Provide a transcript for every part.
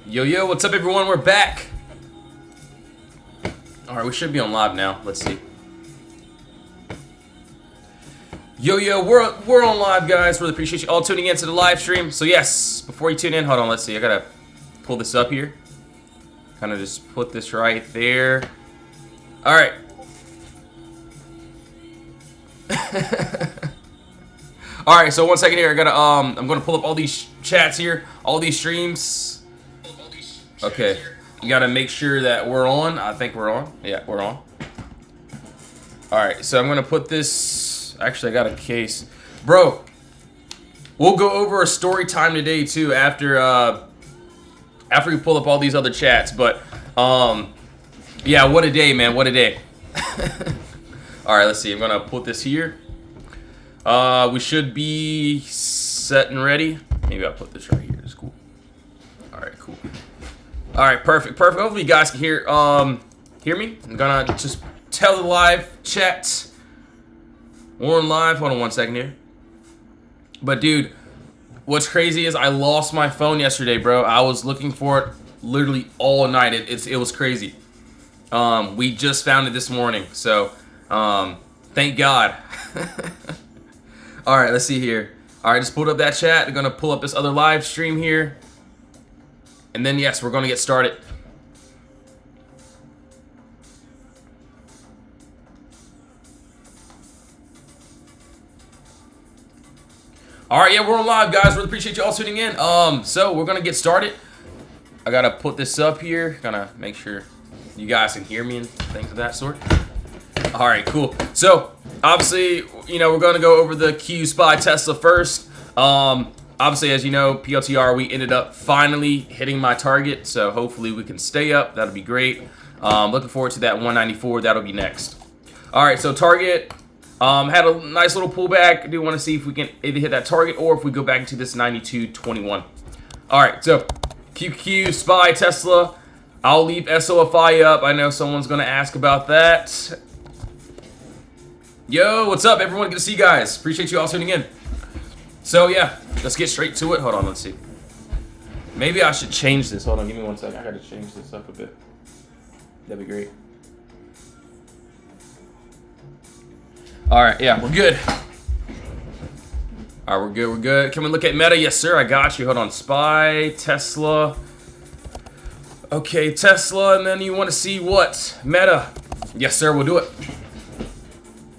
Yo, yo, what's up, everyone? We're back. All right, we should be on live now. Let's see. Yo, yo, we're on live, guys. Really appreciate you all tuning in to the live stream. So, yes, before you tune in, hold on, let's see. I got to pull this up here. Kind of just put this right there. All right. All right, so 1 second here. I got to I'm going to pull up all these chats here, all these streams. Okay. You got to make sure that we're on. I think we're on. Yeah, we're on. All right, so I'm going to put this. Actually, I got a case. Bro, we'll go over a story time today, too, after we pull up all these other chats. But, yeah, what a day, man. What a day. All right, let's see. I'm going to put this here. We should be set and ready. Maybe I'll put this right here. It's cool. All right, cool. All right, perfect, perfect. Hopefully you guys can hear me. I'm gonna just tell the live chat. We're on live. Hold on 1 second here. But dude, what's crazy is I lost my phone yesterday, bro. I was looking for it literally all night. It was crazy. We just found it this morning, so thank God. All right, let's see here. All right, just pulled up that chat. I'm gonna pull up this other live stream here. And then, yes, we're going to get started. All right, yeah, we're on live, guys. Really appreciate you all tuning in. So we're going to get started. I got to put this up here. Gonna make sure you guys can hear me and things of that sort. All right, cool. So, obviously, you know, we're going to go over the Q Spy Tesla first. Obviously, as you know, PLTR, we ended up finally hitting my target, so hopefully we can stay up. That'll be great. Looking forward to that 194. That'll be next. All right, so target had a nice little pullback. I do want to see if we can either hit that target or if we go back into this 92.21. All right, so QQ, SPY, Tesla. I'll leave SOFI up. I know someone's going to ask about that. Yo, what's up, everyone? Good to see you guys. Appreciate you all tuning in. So, yeah, let's get straight to it. Hold on, let's see. Maybe I should change this. Hold on, give me 1 second. I got to change this up a bit. That'd be great. All right, yeah, we're good. All right, we're good, we're good. Can we look at Meta? Yes, sir, I got you. Hold on, SPY, Tesla. Okay, Tesla, and then you want to see what? Meta. Yes, sir, we'll do it.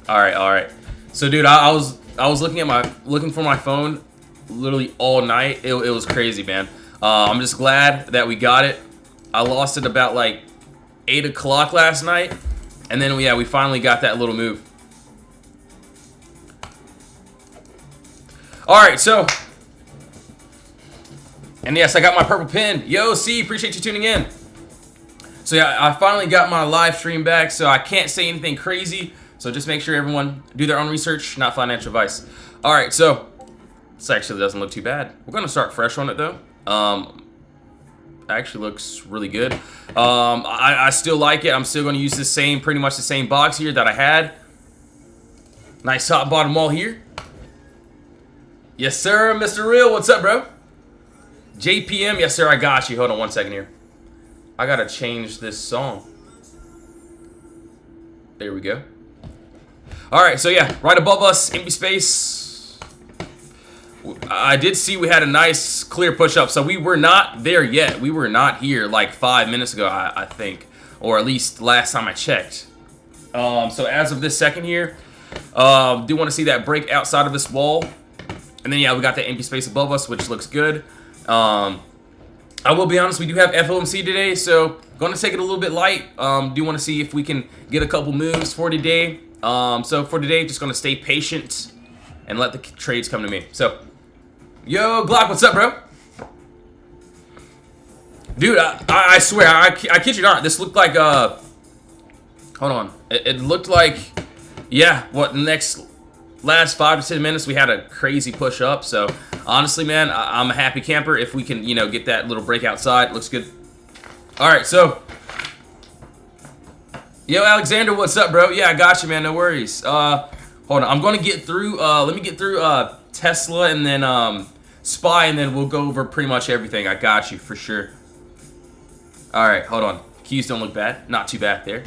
All right, all right. So, dude, I was looking for my phone literally all night. It was crazy, man. I'm just glad that we got it. I lost it about like 8 o'clock last night, and then we finally got that little move. All right, so, and yes, I got my purple pin. Yo, C, appreciate you tuning in. So yeah, I finally got my live stream back, so I can't say anything crazy. So just make sure everyone do their own research, not financial advice. All right, so this actually doesn't look too bad. We're gonna start fresh on it though. Actually looks really good. I still like it. I'm still gonna use the pretty much the same box here that I had. Nice top bottom wall here. Yes, sir, Mr. Real. What's up, bro? JPM, yes, sir, I got you. Hold on 1 second here. I gotta change this song. There we go. All right, so yeah, right above us, empty space. I did see we had a nice clear push up, so we were not there yet. We were not here like 5 minutes ago, I think, or at least last time I checked. So as of this second here, do want to see that break outside of this wall, and then yeah, we got that empty space above us, which looks good. I will be honest, we do have FOMC today, so going to take it a little bit light. Do want to see if we can get a couple moves for today. So for today, just going to stay patient and let the trades come to me. So, yo, Glock, what's up, bro? Dude, I swear, I kid you not, this looked like, hold on. It looked like, yeah, last 5 to 10 minutes, we had a crazy push up. So, honestly, man, I'm a happy camper if we can, you know, get that little break outside. Looks good. All right, so, yo, Alexander, what's up, bro? Yeah, I got you, man. No worries. Hold on. I'm going to get through, let me get through Tesla and then SPY, and then we'll go over pretty much everything. I got you for sure. All right, hold on. Qs don't look bad. Not too bad there.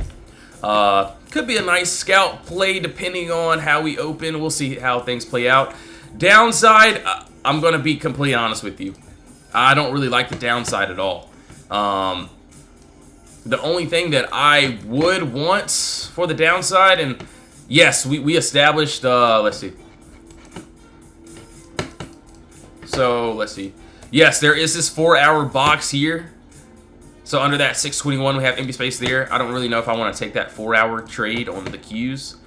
Could be a nice scout play depending on how we open. We'll see how things play out. Downside, I'm going to be completely honest with you. I don't really like the downside at all. The only thing that I would want for the downside, and yes, we established, let's see. So, let's see. Yes, there is this 4-hour box here. So under that 621, we have empty space there. I don't really know if I want to take that 4-hour trade on the Qs.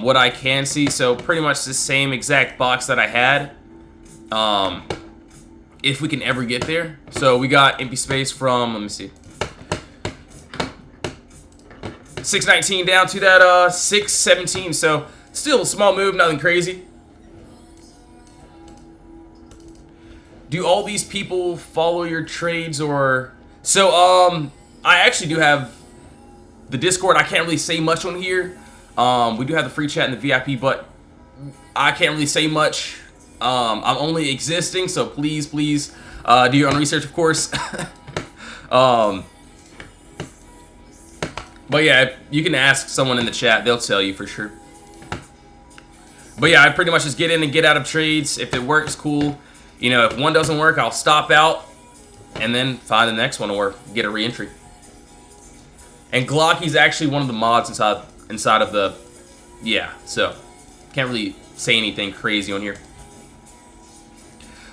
What I can see, so pretty much the same exact box that I had. If we can ever get there. So we got empty space from, let me see. 619 down to that 617. So still a small move, nothing crazy. Do all these people follow your trades or... So, I actually do have the Discord. I can't really say much on here. We do have the free chat and the VIP, but I can't really say much. I'm only existing, so please do your own research, of course. But yeah, you can ask someone in the chat. They'll tell you for sure. But yeah, I pretty much just get in and get out of trades. If it works, cool. You know, if one doesn't work, I'll stop out. And then find the next one or get a re-entry. And Glocky's actually one of the mods inside of the... Yeah, so can't really say anything crazy on here.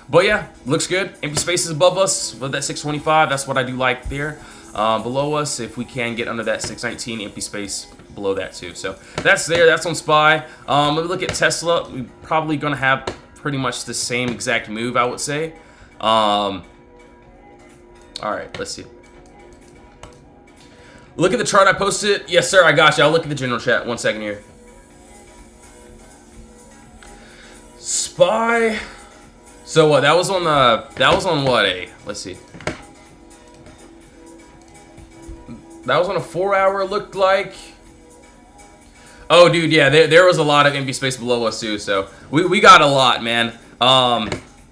But yeah, looks good. Empty spaces above us with that 625. That's what I do like there. Below us, if we can get under that 619, empty space below that too. So that's there. That's on SPY. When we look at Tesla, we're probably going to have pretty much the same exact move, I would say. Alright, let's see. Look at the chart I posted. Yes, sir, I got you. I'll look at the general chat. 1 second here. SPY. So what? That was on what? Let's see. That was on a 4-hour, it looked like. Oh, dude, yeah, there was a lot of empty space below us too. So we got a lot, man.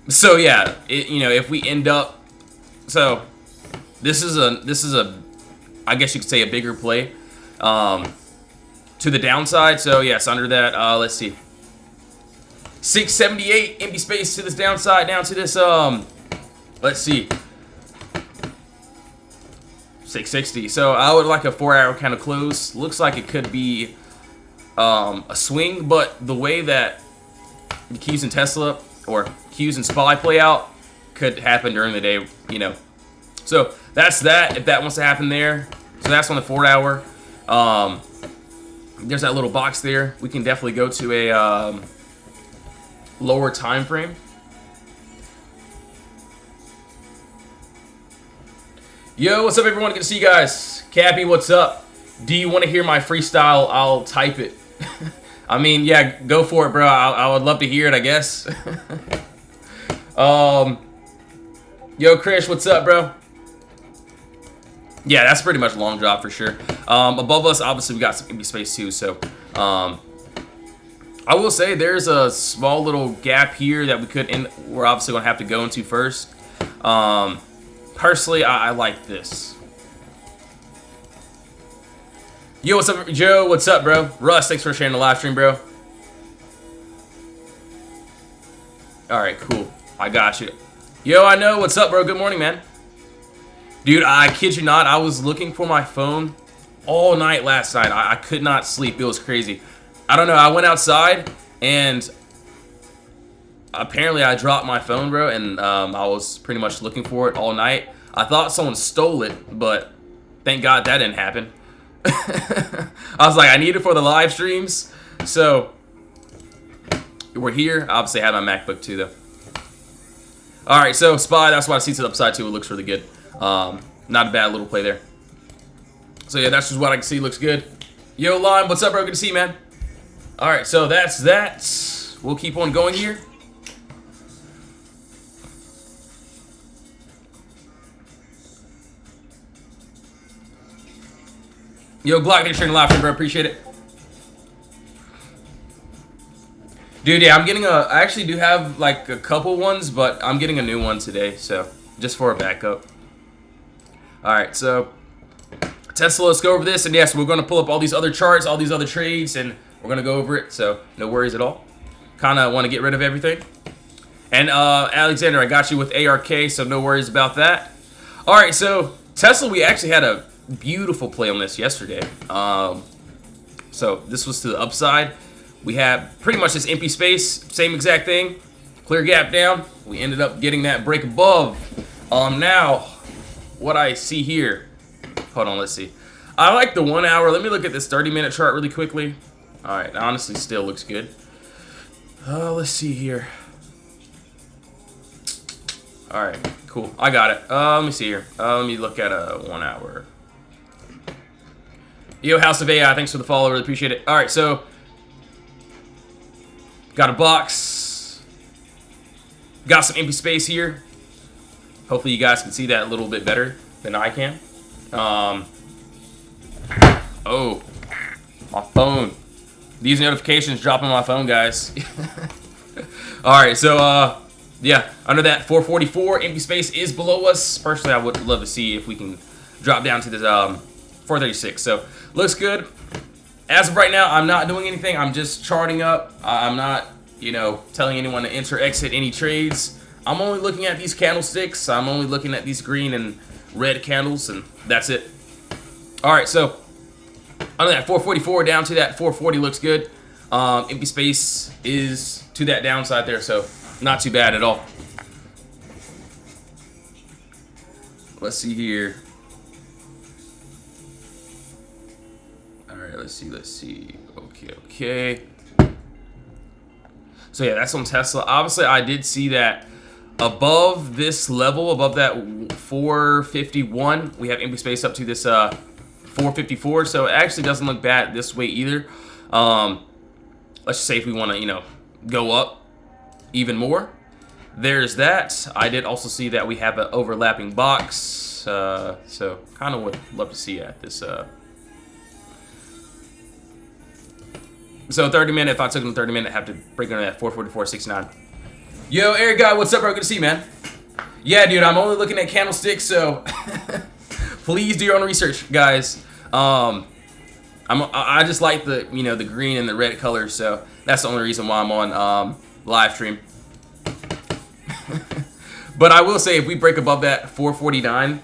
So yeah, you know, if we end up, so this is a, I guess you could say a bigger play, to the downside. So yes, under that, let's see, 678 empty space to this downside, down to this, let's see, 660. So I would like a 4-hour kind of close. Looks like it could be a swing, but the way that the Qs and Tesla or Qs and SPY play out could happen during the day, you know. So that's that, if that wants to happen there. So that's on the 4-hour. There's that little box there. We can definitely go to a lower time frame. Yo, what's up, everyone? Good to see you guys. Cappy, what's up? Do you want to hear my freestyle? I'll type it. I mean, yeah, go for it, bro. I would love to hear it, I guess. Yo, Krish, what's up, bro? Yeah, that's pretty much a long drop for sure. Above us, obviously, we got some empty space too. So, I will say there's a small little gap here that we're obviously going to have to go into first. Personally, I like this. Yo, what's up, Joe? What's up, bro? Russ, thanks for sharing the live stream, bro. Alright, cool. I got you. Yo, I know. What's up, bro? Good morning, man. Dude, I kid you not, I was looking for my phone all night last night. I could not sleep. It was crazy. I don't know. I went outside, and apparently I dropped my phone, bro, and I was pretty much looking for it all night. I thought someone stole it, but thank God that didn't happen. I was like, I need it for the live streams. So we're here. I obviously have my MacBook too, though. All right, so SPY, that's why I see to the upside too. It looks really good. Not a bad little play there. So yeah, that's just what I can see. Looks good. Yo, Lime, what's up, bro? Good to see you, man. All right, so that's that. We'll keep on going here. Yo, Glock, thanks for sharing the live stream, bro. Appreciate it. Dude, yeah, I'm getting I actually do have like a couple ones, but I'm getting a new one today, so just for a backup. All right, so Tesla, let's go over this. And yes, we're going to pull up all these other charts, all these other trades, and we're going to go over it. So no worries at all. Kind of want to get rid of everything. And Alexander, I got you with ARK, so no worries about that. All right, so Tesla, we actually had a beautiful play on this yesterday. So this was to the upside. We had pretty much this empty space, same exact thing. Clear gap down. We ended up getting that break above. Now, what I see here. Hold on, let's see. I like the 1 hour. Let me look at this 30-minute chart really quickly. All right, honestly, still looks good. Let's see here. All right, cool. I got it. Let me see here. Let me look at a 1 hour. Yo, House of AI, thanks for the follow. Really appreciate it. All right, so got a box. Got some empty space here. Hopefully you guys can see that a little bit better than I can. Oh, my phone. These notifications drop on my phone, guys. All right, so yeah, under that 444, empty space is below us. Personally, I would love to see if we can drop down to this 436. So looks good. As of right now, I'm not doing anything. I'm just charting up. I'm not, telling anyone to enter or exit any trades. I'm only looking at these candlesticks. I'm only looking at these green and red candles, and that's it. All right, so under that 444 down to that 440 looks good. Empty space is to that downside there, so not too bad at all. Let's see here. All right, let's see. Okay. So yeah, that's on Tesla. Obviously, I did see that above this level, above that 451, we have empty space up to this 454. So it actually doesn't look bad this way either. Let's just say if we want to, go up even more. There's that. I did also see that we have an overlapping box. So kind of would love to see at this. So 30-minute, if I took them 30-minute, I have to break under that 444.69. Yo, Eric Guy, what's up, bro? Good to see you, man. Yeah, dude, I'm only looking at candlesticks, so please do your own research, guys. I just like the the green and the red colors, so that's the only reason why I'm on live stream. But I will say, if we break above that 449,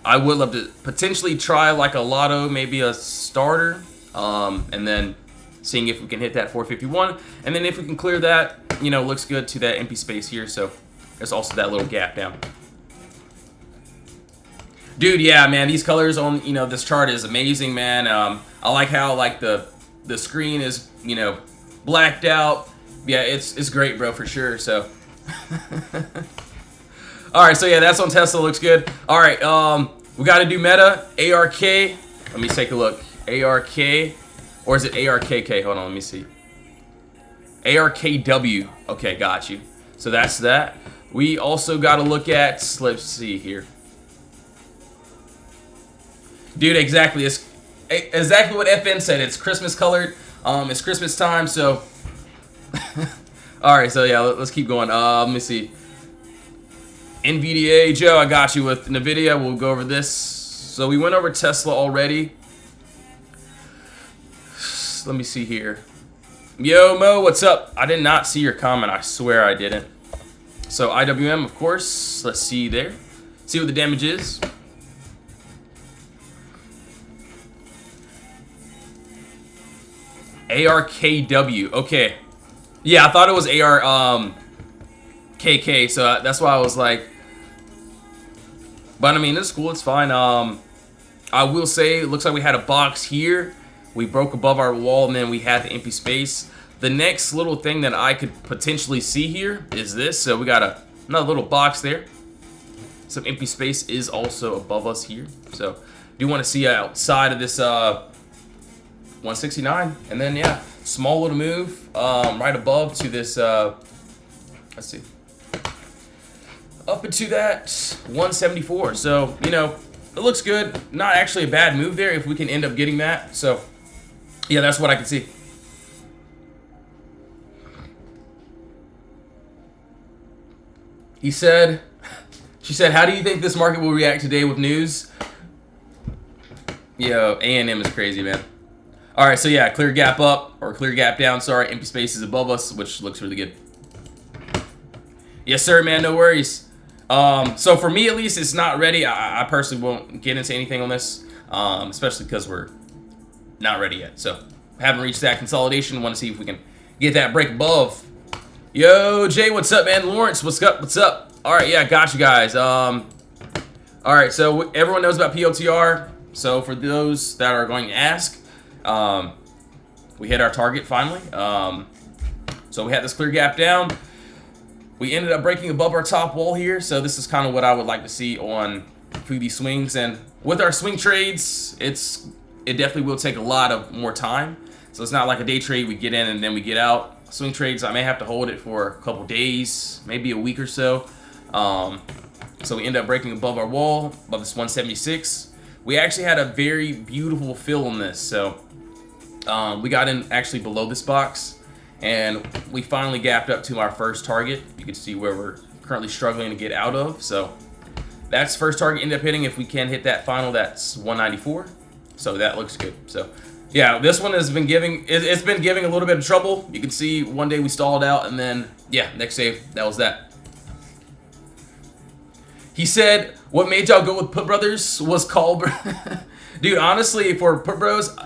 I would love to potentially try like a lotto, maybe a starter, and then seeing if we can hit that 451, and then if we can clear that, looks good to that empty space here. So there's also that little gap down. Dude, yeah, man, these colors on this chart is amazing, man. I like how the screen is blacked out. Yeah, it's great, bro, for sure. So all right, so yeah, that's on Tesla. Looks good. All right, we got to do Meta ARK. Let me take a look. ARK. Or is it ARKK? Hold on, let me see. ARKW. Okay, got you. So that's that. We also got to look at, let's see here. Dude, exactly. It's exactly what FN said. It's Christmas colored. It's Christmas time, so. All right, so yeah, let's keep going. Let me see. NVDA, Joe, I got you with NVIDIA. We'll go over this. So we went over Tesla already. Let me see here. Yo, Mo, what's up? I did not see your comment. I swear I didn't. So IWM, of course. Let's see there. See what the damage is. ARKW. Okay. Yeah, I thought it was KK, so that's why I was like. But I mean, it's cool. It's fine. I will say, it looks like we had a box here. We broke above our wall, and then we had the empty space. The next little thing that I could potentially see here is this. So we got another little box there. Some empty space is also above us here. So do want to see outside of this 169. And then, yeah, small little move right above to this, let's see. Up into that 174. So, it looks good. Not actually a bad move there if we can end up getting that. So, yeah, that's what I can see. She said, how do you think this market will react today with news? Yo, A&M is crazy, man. All right, so yeah, clear gap up or clear gap down. Sorry, empty spaces above us, which looks really good. Yes, sir, man. No worries. So for me, at least, it's not ready. I personally won't get into anything on this, especially because we're not ready yet. So haven't reached that consolidation. Want to see if we can get that break above. Yo, Jay, what's up, man? Lawrence, what's up? What's up? All right, yeah, got you guys. All right, so everyone knows about POTR. So for those that are going to ask, we hit our target finally. So we had this clear gap down. We ended up breaking above our top wall here. So this is kind of what I would like to see on Foodie swings. And with our swing trades, it definitely will take a lot of more time. So it's not like a day trade. We get in and then we get out. Swing trades, I may have to hold it for a couple days, maybe a week or so. So we end up breaking above our wall, above this 176. We actually had a very beautiful fill on this. So we got in actually below this box, and we finally gapped up to our first target. You can see where we're currently struggling to get out of. So that's first target, end up hitting. If we can hit that final, that's 194. So that looks good. So yeah, this one has been giving, it's been giving a little bit of trouble. You can see one day we stalled out, and then, yeah, next save, that was that. He said, what made y'all go with Put Brothers was call. Dude, honestly, for Put Bros,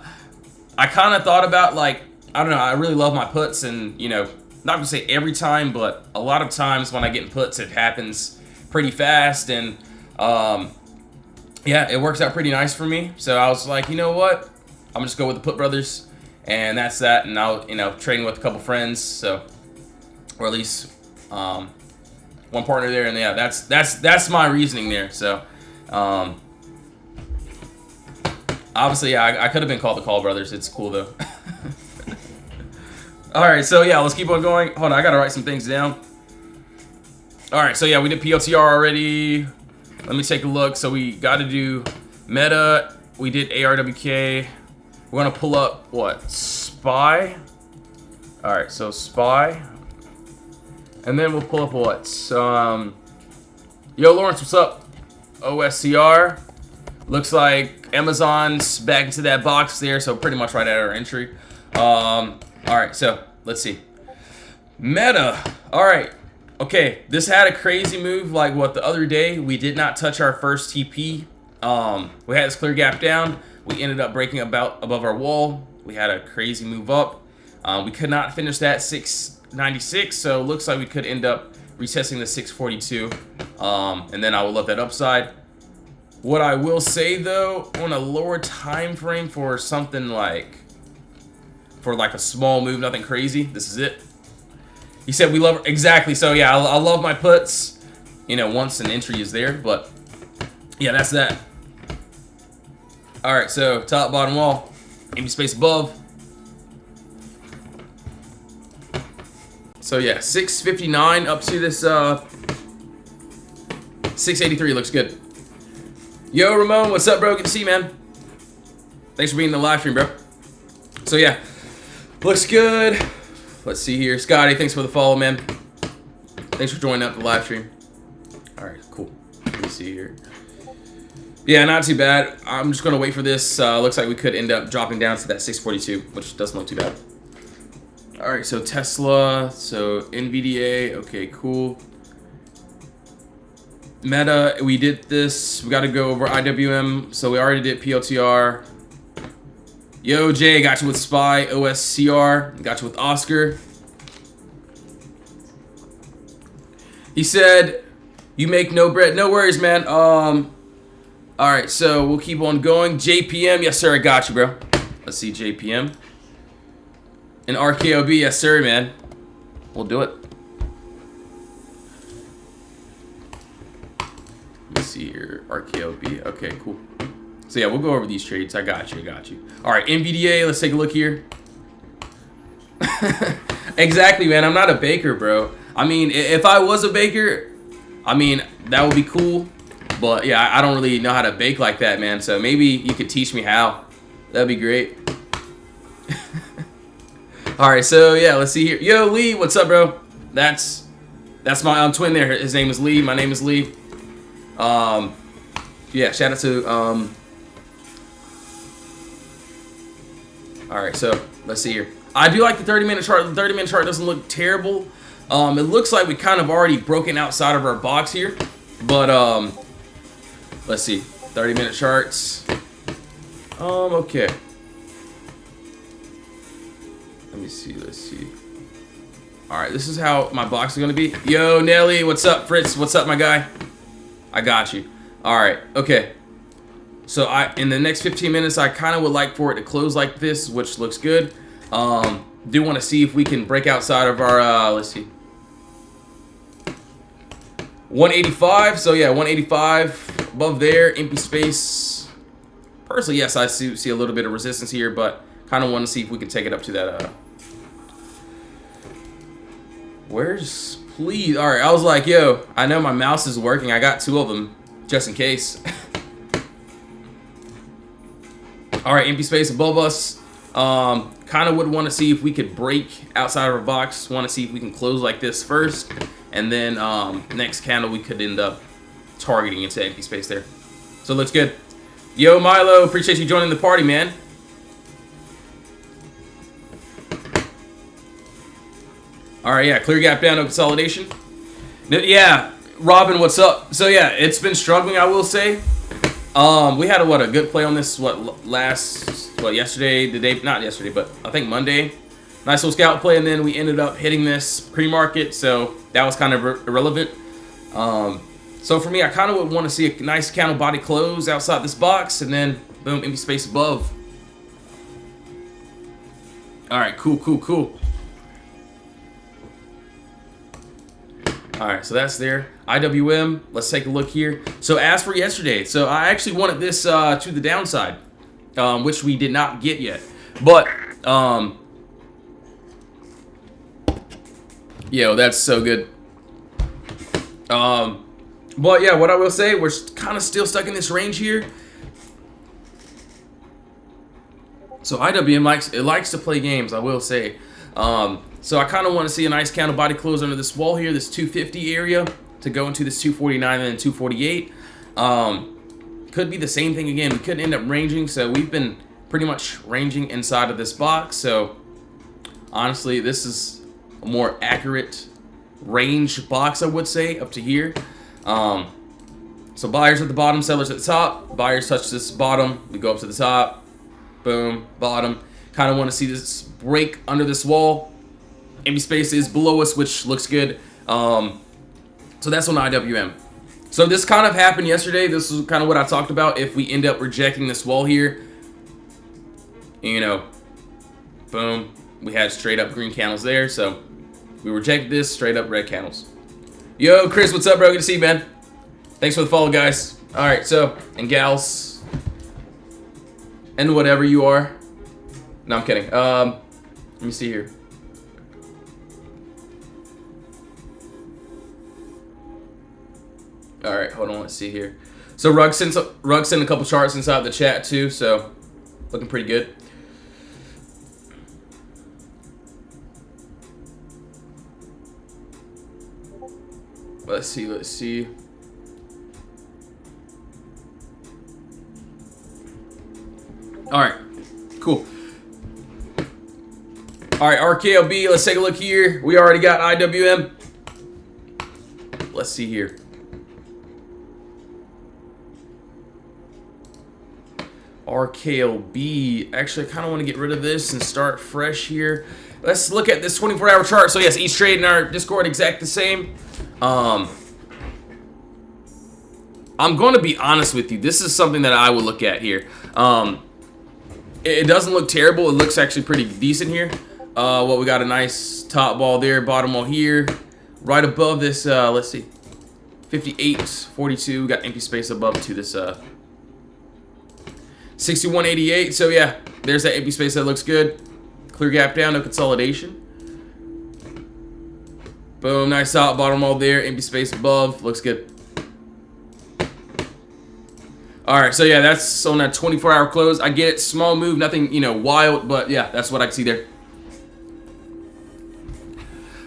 I kind of thought about, like, I don't know, I really love my puts, and, you know, not gonna say every time, but a lot of times when I get in puts, it happens pretty fast, and, yeah, it works out pretty nice for me. So I was like, you know what? I'm just go with the Put Brothers, and that's that. And I'll, you know, trading with a couple friends, so, or at least one partner there, and yeah, that's my reasoning there. So, obviously, yeah, I could have been called the Call Brothers. It's cool though. All right, so yeah, let's keep on going. Hold on, I gotta write some things down. All right, so yeah, we did POTR already. Let me take a look. So we got to do meta. We did ARWK. We're gonna pull up what? SPY. All right, so SPY, and then we'll pull up what? Yo, Lawrence, what's up? OSCR. Looks like Amazon's back into that box there, so pretty much right at our entry. All right, so let's see. Meta. All right. Okay, this had a crazy move like what the other day. We did not touch our first TP. We had this clear gap down. We ended up breaking about above our wall. We had a crazy move up. We could not finish that 696, so it looks like we could end up retesting the 642. And then I will love that upside. What I will say though, on a lower time frame for something like, for like a small move, nothing crazy, this is it. He said we love, exactly. So yeah, I love my puts, you know, once an entry is there, but yeah, that's that. All right, so top, bottom wall, empty space above. So yeah, 659 up to this 683 looks good. Yo, Ramon, what's up, bro? Good to see you, man. Thanks for being in the live stream, bro. So yeah, looks good. Let's see here. Scotty, thanks for the follow, man. Thanks for joining up the live stream. All right, cool. Let me see here. Yeah, not too bad. I'm just going to wait for this. Looks like we could end up dropping down to that 642, which doesn't look too bad. All right, so Tesla, so NVDA, okay, cool. Meta, we did this. We got to go over IWM, so we already did POTR. Yo, Jay, got you with SPY, OSCR, got you with Oscar. He said, you make no bread. No worries, man. All right, so we'll keep on going. JPM, yes, sir, I got you, bro. Let's see, JPM. And RKOB, yes, sir, man. We'll do it. Let me see here, RKOB. Okay, cool. So yeah, we'll go over these trades. I got you, I got you. All right, NVDA, let's take a look here. Exactly, man. I'm not a baker, bro. I mean, if I was a baker, I mean, that would be cool. But yeah, I don't really know how to bake like that, man. So maybe you could teach me how. That'd be great. All right, so yeah, let's see here. Yo, Lee, what's up, bro? That's my twin there. His name is Lee. My name is Lee. Yeah, shout out to All right, so let's see here. I do like the 30-minute chart. The 30-minute chart doesn't look terrible. It looks like we kind of already broken outside of our box here, but let's see. 30-minute charts. Okay. Let me see. Let's see. All right, this is how my box is gonna be. Yo, Nelly, what's up, Fritz? What's up, my guy? I got you. All right. Okay. So in the next 15 minutes, I kind of would like for it to close like this, which looks good. Do want to see if we can break outside of our, let's see, 185. So yeah, 185 above there, empty space. Personally, yes, I see a little bit of resistance here, but kind of want to see if we can take it up to that. Where's, please? All right, I was like, yo, I know my mouse is working. I got 2 of them just in case. All right, empty space above us. Kind of would want to see if we could break outside of our box. Want to see if we can close like this first, and then next candle we could end up targeting into empty space there. So looks good. Yo, Milo, appreciate you joining the party, man. All right, yeah, clear gap down, no consolidation. Yeah, Robin, what's up? So yeah, it's been struggling, I will say. We had a good play on this yesterday, the day, not yesterday, but I think Monday. Nice little scout play, and then we ended up hitting this pre-market, so that was kind of irrelevant. So for me, I kind of would want to see a nice candle body close outside this box, and then boom, empty space above. All right, cool. All right, so that's there. IWM, let's take a look here. So as for yesterday, so I actually wanted this to the downside, which we did not get yet. But, yo, that's so good. But yeah, what I will say, we're kind of still stuck in this range here. So IWM likes to play games, I will say. So I kind of want to see a nice candle body close under this wall here, this 250 area, to go into this 249 and then 248. Could be the same thing again. We could end up ranging, so we've been pretty much ranging inside of this box. So honestly, this is a more accurate range box, I would say, up to here. So buyers at the bottom, sellers at the top. Buyers touch this bottom, we go up to the top. Boom, bottom. Kind of want to see this break under this wall. Empty space is below us, which looks good. So that's on IWM. So this kind of happened yesterday. This is kind of what I talked about. If we end up rejecting this wall here, you know, boom, we had straight up green candles there. So we rejected this, straight up red candles. Yo, Chris, what's up, bro? Good to see you, man. Thanks for the follow, guys. All right, so, and gals, and whatever you are. No, I'm kidding. Let me see here. All right, hold on. Let's see here. So Rug sent a couple charts inside the chat too. So looking pretty good. Let's see. All right, cool. All right, RKLB, let's take a look here. We already got IWM. Let's see here. RKLB. Actually, I kind of want to get rid of this and start fresh here. Let's look at this 24-hour chart. So yes, each trade in our Discord exact the same. I'm going to be honest with you. This is something that I would look at here. It doesn't look terrible. It looks actually pretty decent here. Well, we got a nice top ball there, bottom ball here. Right above this, let's see, 58.42. We got empty space above to this 61.88. So yeah, there's that empty space that looks good. Clear gap down, no consolidation. Boom, nice top, bottom ball there, empty space above, looks good. All right, so yeah, that's on that 24-hour close. I get it, small move, nothing, you know, wild, but yeah, that's what I can see there.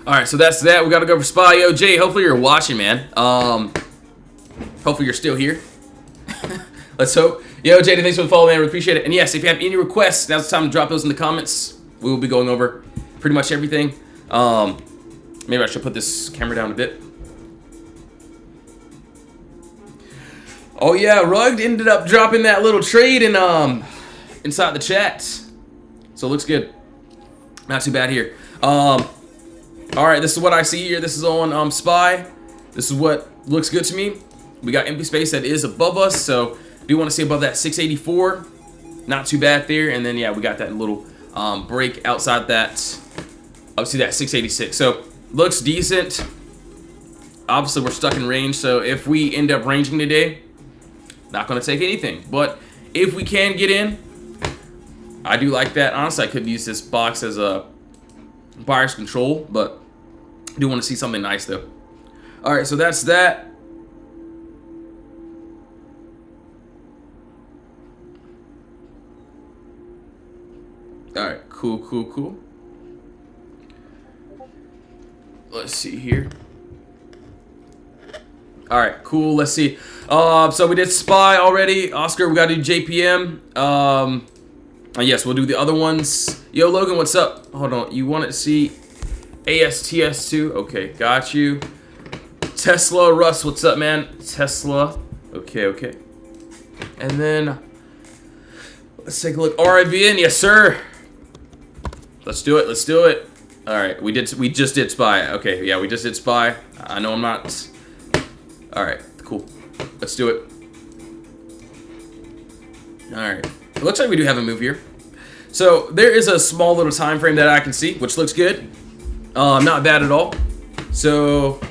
All right, so that's that. We got to go for SPY. Yo, Jay, hopefully you're watching, man. Hopefully you're still here. Let's hope. Yo, Jaden, thanks for the follow, man. We appreciate it. And yes, if you have any requests, now's the time to drop those in the comments. We will be going over pretty much everything. Maybe I should put this camera down a bit. Oh yeah, Rugged ended up dropping that little trade in inside the chat. So it looks good. Not too bad here. Alright, this is what I see here. This is on Spy. This is what looks good to me. We got empty space that is above us, so do want to see above that 684. Not too bad there. And then yeah, we got that little break outside that. Obviously that 686. So looks decent. Obviously we're stuck in range, so if we end up ranging today, not going to take anything. But if we can get in, I do like that. Honestly, I could use this box as a buyer's control, but I do want to see something nice though. All right, so that's that. All right, cool. Let's see here. All right, cool. Let's see. So we did Spy already. Oscar, we got to do JPM. Yes, we'll do the other ones. Yo, Logan, what's up? Hold on. You want to see ASTS2? Okay, got you. Tesla, Russ, what's up, man? Tesla. Okay. And then let's take a look. RIVN, yes, sir. Let's do it. All right, we just did Spy. Okay, yeah, we just did Spy. I know I'm not. All right, cool. Let's do it. All right. It looks like we do have a move here. So there is a small little time frame that I can see, which looks good. Not bad at all. So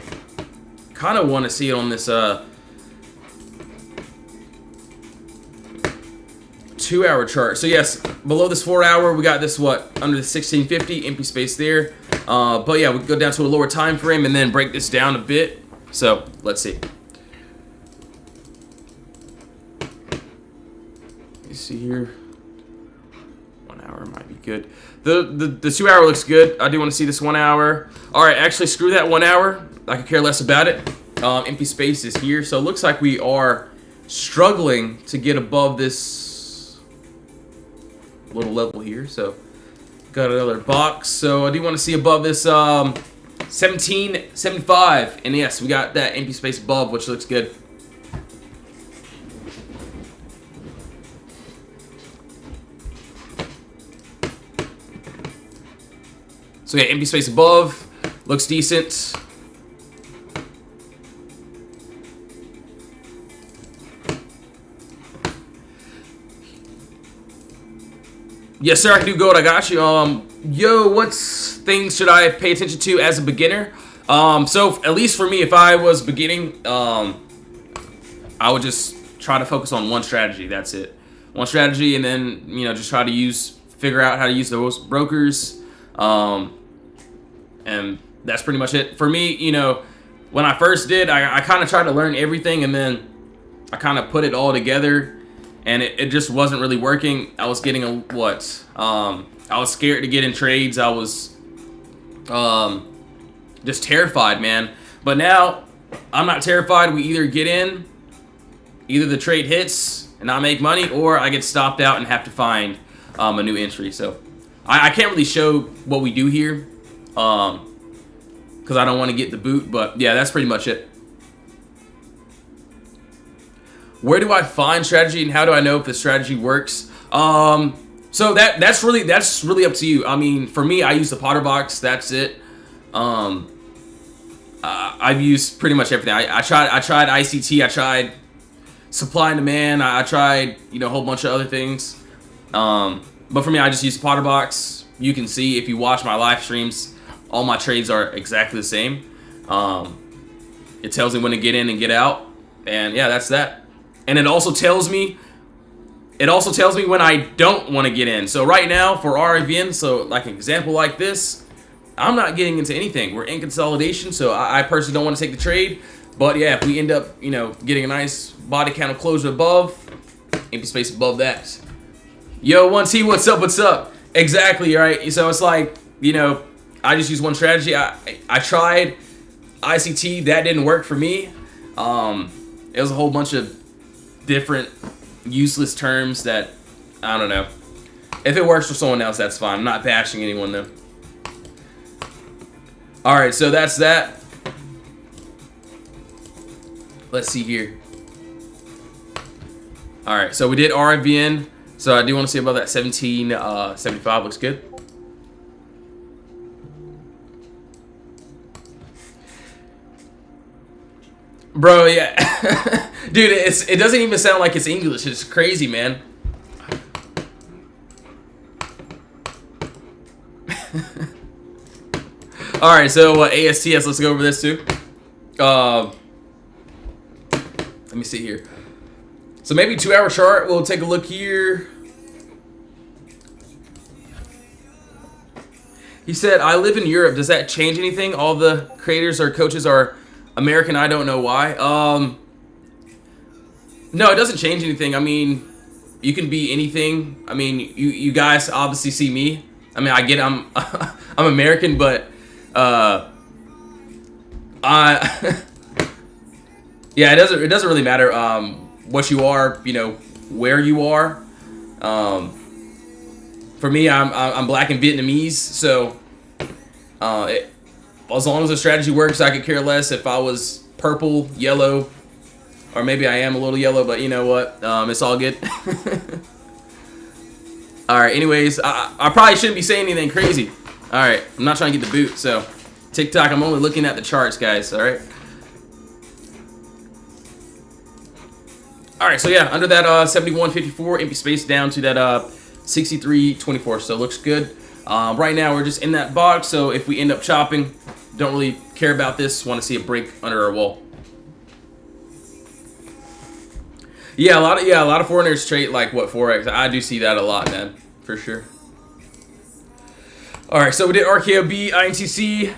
kind of want to see it on this 2-hour chart. So yes, below this 4-hour, we got this under the 1650, empty space there. But yeah, we can go down to a lower time frame and then break this down a bit. So let's see. You see here, 1 hour might be good. The 2-hour looks good. I do want to see this 1 hour. All right, actually screw that 1 hour. I could care less about it. Empty space is here, so it looks like we are struggling to get above this little level here. So got another box. So I do want to see above this 1775, and yes, we got that empty space above, which looks good. So yeah, empty space above looks decent. Yes, sir, I can do gold. I got you. Yo, what things should I pay attention to as a beginner? So at least for me, if I was beginning, I would just try to focus on one strategy. That's it. One strategy, and then just try to figure out how to use those brokers. And that's pretty much it for me. When I first did, I kind of tried to learn everything, and then I kind of put it all together. And it just wasn't really working. I was getting I was scared to get in trades. I was just terrified, man. But now I'm not terrified. We either get in, either the trade hits and I make money, or I get stopped out and have to find a new entry. So I can't really show what we do here because I don't want to get the boot. But yeah, that's pretty much it. Where do I find strategy, and how do I know if the strategy works? So that's really up to you. I mean, for me, I use the Potter box. That's it. I've used pretty much everything. I tried ICT. I tried supply and demand. I tried a whole bunch of other things. But for me, I just use the Potter box. You can see if you watch my live streams, all my trades are exactly the same. It tells me when to get in and get out, and yeah, that's that. And it also tells me when I don't want to get in. So right now for RIVN, so like an example like this, I'm not getting into anything. We're in consolidation, so I personally don't want to take the trade. But yeah, if we end up, getting a nice body candle closure above, empty space above that. Yo, 1T, what's up? What's up? Exactly, right? So it's like, I just use one strategy. I tried ICT, that didn't work for me. It was a whole bunch of different useless terms that, I don't know. If it works for someone else, that's fine. I'm not bashing anyone, though. Alright, so that's that. Let's see here. Alright, so we did RVN. So I do want to see about that 1775. Looks good. Bro, yeah. Dude, it doesn't even sound like it's English. It's crazy, man. Alright, so ASTS, let's go over this too. Let me see here. So maybe 2-hour chart. We'll take a look here. He said, I live in Europe. Does that change anything? All the creators or coaches are American. I don't know why. No, it doesn't change anything. I mean, you can be anything. I mean, you guys obviously see me. I mean, I get I'm American, but yeah, it doesn't really matter what you are, you know, where you are. For me, I'm black and Vietnamese, so as long as the strategy works, I could care less if I was purple, yellow, or maybe I am a little yellow, but you know what? It's all good. All right. Anyways, I probably shouldn't be saying anything crazy. All right, I'm not trying to get the boot, so TikTok, I'm only looking at the charts, guys. All right. All right, so yeah, under that 71.54, empty space down to that 63.24, so it looks good. Right now, we're just in that box, so if we end up chopping, don't really care about this. Want to see a break under our wall. Yeah, a lot of foreigners trade like what Forex. I do see that a lot, man, for sure. All right, so we did RKOB, INTC.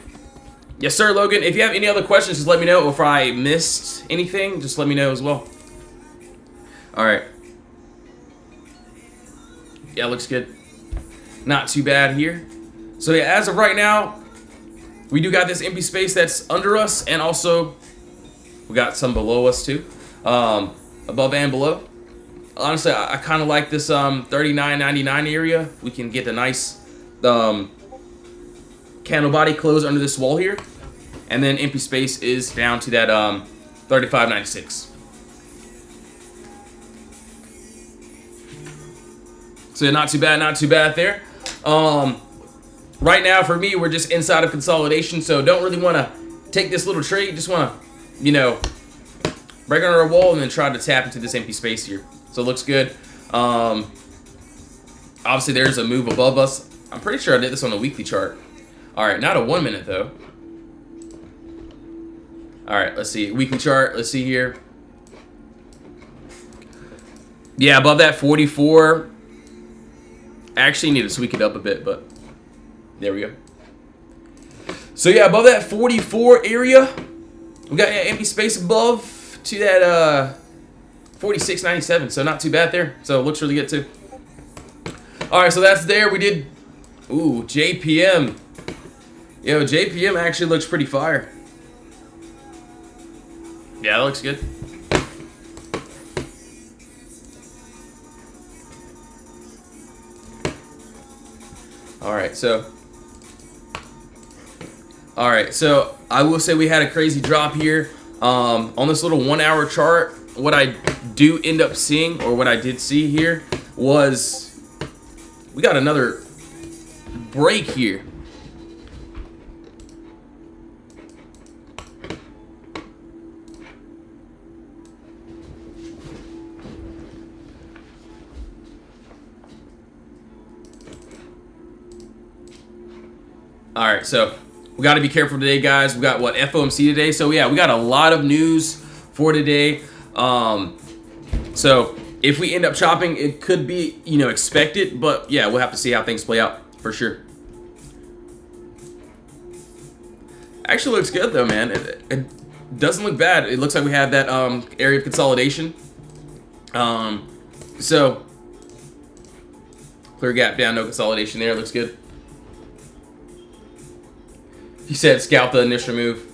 Yes, sir, Logan. If you have any other questions, just let me know. Or if I missed anything, just let me know as well. All right. Yeah, looks good. Not too bad here. So yeah, as of right now, we do got this empty space that's under us, and also we got some below us too, above and below. Honestly, I kind of like this 39.99 area. We can get the nice candle body close under this wall here, and then empty space is down to that 35.96. So not too bad there. Right now for me, we're just inside of consolidation, so don't really want to take this little trade. Just want to, you know, break under a wall and then try to tap into this empty space here. So it looks good. Obviously there's a move above us. I'm pretty sure I did this on a weekly chart. All right, not a 1 minute though. All right, let's see, weekly chart. Let's see here. Yeah, above that 44. Actually need to tweak it up a bit, but there we go. So yeah, above that 44 area, we got empty space above to that 46.97. So not too bad there. So it looks really good too. All right, so that's there. We did, ooh, JPM. Yo, JPM actually looks pretty fire. Yeah, that looks good. All right, so I will say we had a crazy drop here on this little 1 hour chart. What I do end up seeing, or what I did see here, was we got another break here. All right, so we got to be careful today, guys. We got what, FOMC today. So yeah, we got a lot of news for today. So if we end up chopping, it could be, you know, expected, but yeah, we'll have to see how things play out for sure. Actually looks good though, man. It doesn't look bad. It looks like we have that area of consolidation. So clear gap down, no consolidation there. Looks good. He said scalp the initial move.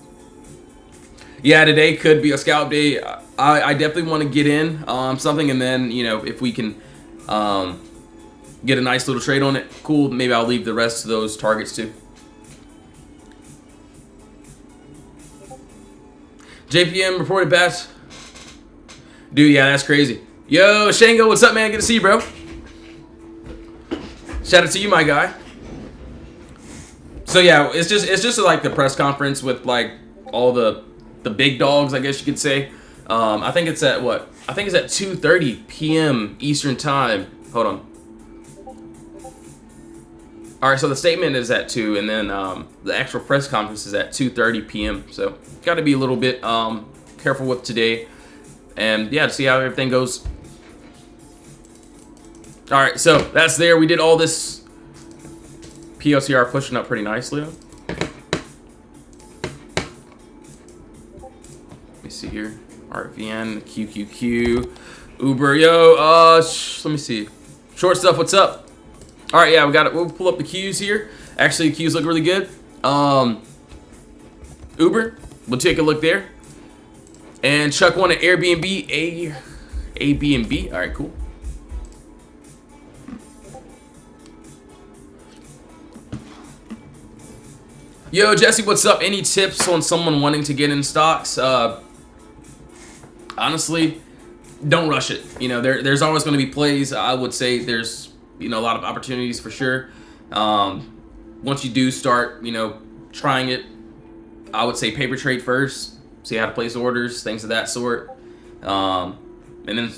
Yeah, today could be a scalp day. I definitely want to get in something, and then if we can get a nice little trade on it, cool. Maybe I'll leave the rest of those targets too. JPM reported bats. Dude, yeah, that's crazy. Yo, Shango, what's up, man? Good to see you, bro. Shout out to you, my guy. So yeah, it's just like the press conference with like all the big dogs, I guess you could say. I think it's at what? I think it's at 2:30 p.m. Eastern time. Hold on. All right, so the statement is at 2, and then the actual press conference is at 2:30 p.m. So got to be a little bit careful with today, and yeah, to see how everything goes. All right, so that's there. We did all this. PLCR pushing up pretty nicely. Let me see here. RVN, QQQ, Uber, yo. Let me see. Short stuff. What's up? All right, yeah, we got it. We'll pull up the queues here. Actually, the queues look really good. Uber, we'll take a look there. And Chuck wanted Airbnb, Airbnb. All right, cool. Yo, Jesse, what's up? Any tips on someone wanting to get in stocks? Honestly, don't rush it. There's always going to be plays. I would say there's, a lot of opportunities for sure. Once you do start, trying it, I would say paper trade first. See how to place orders, things of that sort. And then,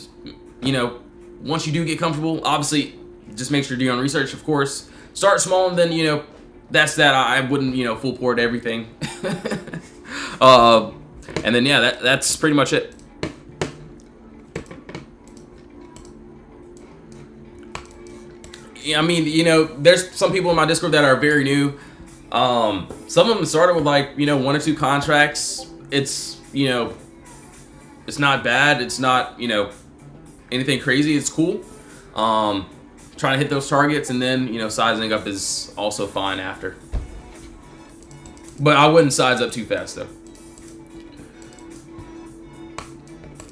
once you do get comfortable, obviously, just make sure to do your own research, of course. Start small, and then, that's that. I wouldn't, full port everything. And then, yeah, that's pretty much it. Yeah, I mean, there's some people in my Discord that are very new. Some of them started with like, 1 or 2 contracts. It's, it's not bad. It's not, anything crazy. It's cool. Trying to hit those targets, and then, sizing up is also fine after. But I wouldn't size up too fast though.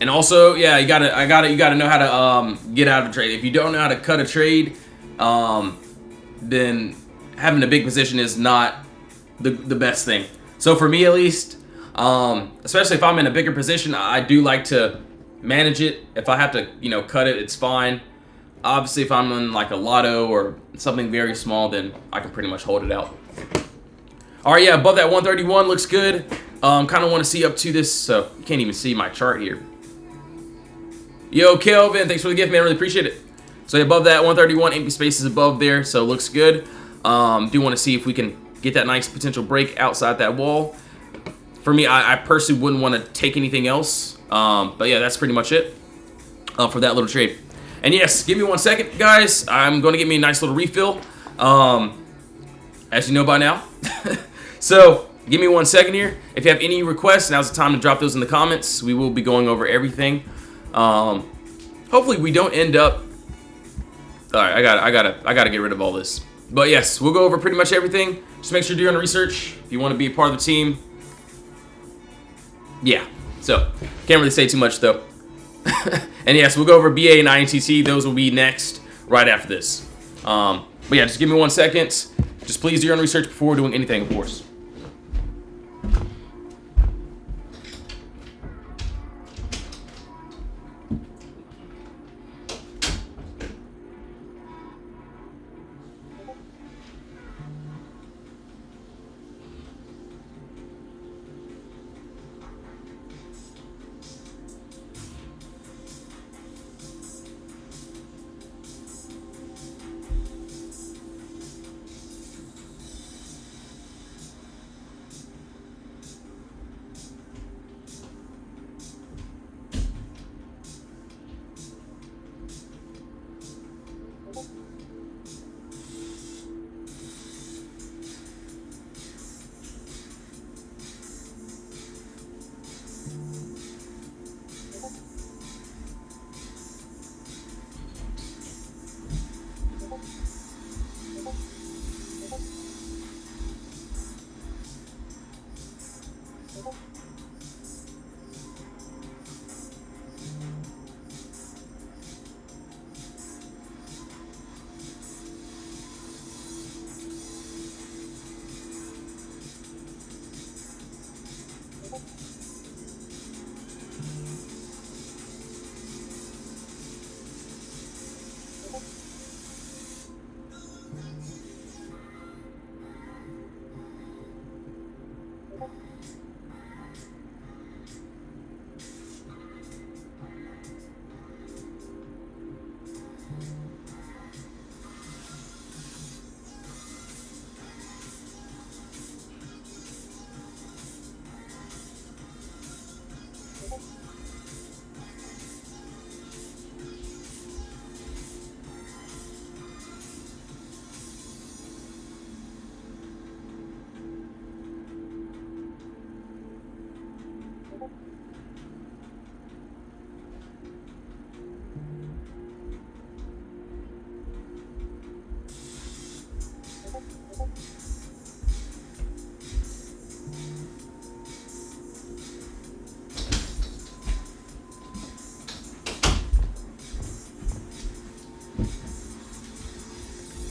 And also, yeah, you gotta know how to get out of a trade. If you don't know how to cut a trade, then having a big position is not the best thing. So for me at least, especially if I'm in a bigger position, I do like to manage it. If I have to, cut it, it's fine. Obviously, if I'm in like a lotto or something very small, then I can pretty much hold it out. All right, yeah, above that 131 looks good. Kind of want to see up to this, so you can't even see my chart here. Yo, Kelvin, thanks for the gift, man. Really appreciate it. So above that 131, empty space is above there, so it looks good. Do want to see if we can get that nice potential break outside that wall. For me, I personally wouldn't want to take anything else. But yeah, that's pretty much it for that little trade. And yes, give me 1 second, guys. I'm going to get me a nice little refill, as you know by now. So give me 1 second here. If you have any requests, now's the time to drop those in the comments. We will be going over everything. Hopefully we don't end up. All right, I gotta get rid of all this. But yes, we'll go over pretty much everything. Just make sure to do your own research if you want to be a part of the team. Yeah. So can't really say too much though. And yes, we'll go over BA and INTT. Those will be next, right after this. But yeah, just give me 1 second. Just please do your own research before doing anything, of course.